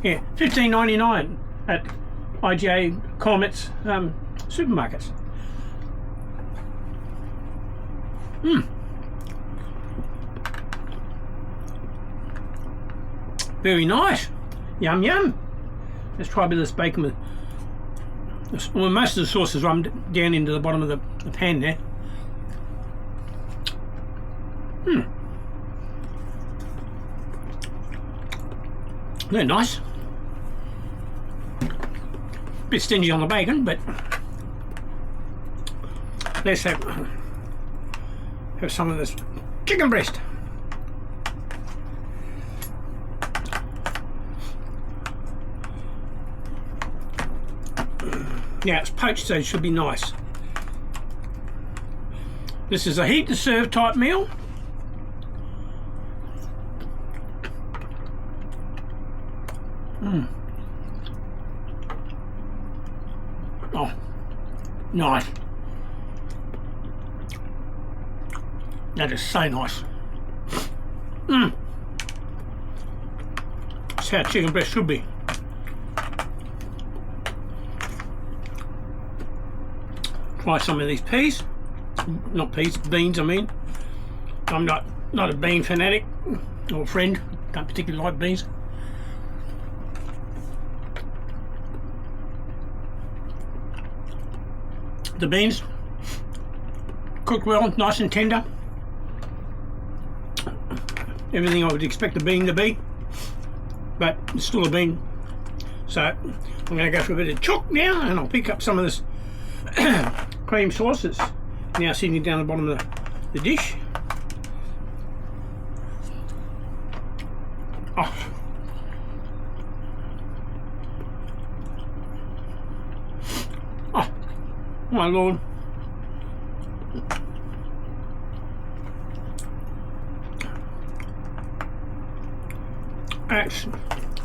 Yeah, $15.99 at IGA Comets supermarkets. Very nice. Yum yum. Let's try a bit of this bacon with. Well, most of the sauce is run down into the bottom of the pan there. They're nice. Bit stingy on the bacon, but let's have some of this chicken breast. Yeah, it's poached, so it should be nice. This is a heat to serve type meal. Oh, nice. That is so nice. That's how chicken breast should be. Try some of these peas. Not peas, beans I mean. I'm not a bean fanatic or friend. Don't particularly like beans. The beans cooked well, nice and tender. Everything I would expect a bean to be, but it's still a bean. So I'm going to go for a bit of chook now, and I'll pick up some of this cream sauce that's now sitting down the bottom of the dish. Oh. Oh, my Lord.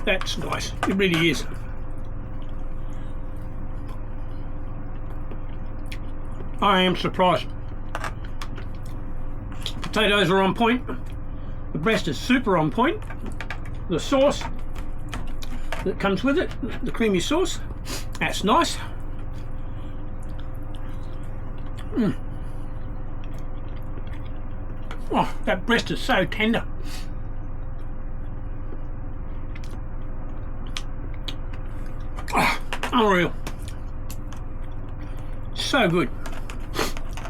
That's nice. It really is. I am surprised. Potatoes are on point. The breast is super on point. The sauce that comes with it, the creamy sauce, that's nice. Oh, that breast is so tender. Oh, unreal. So good.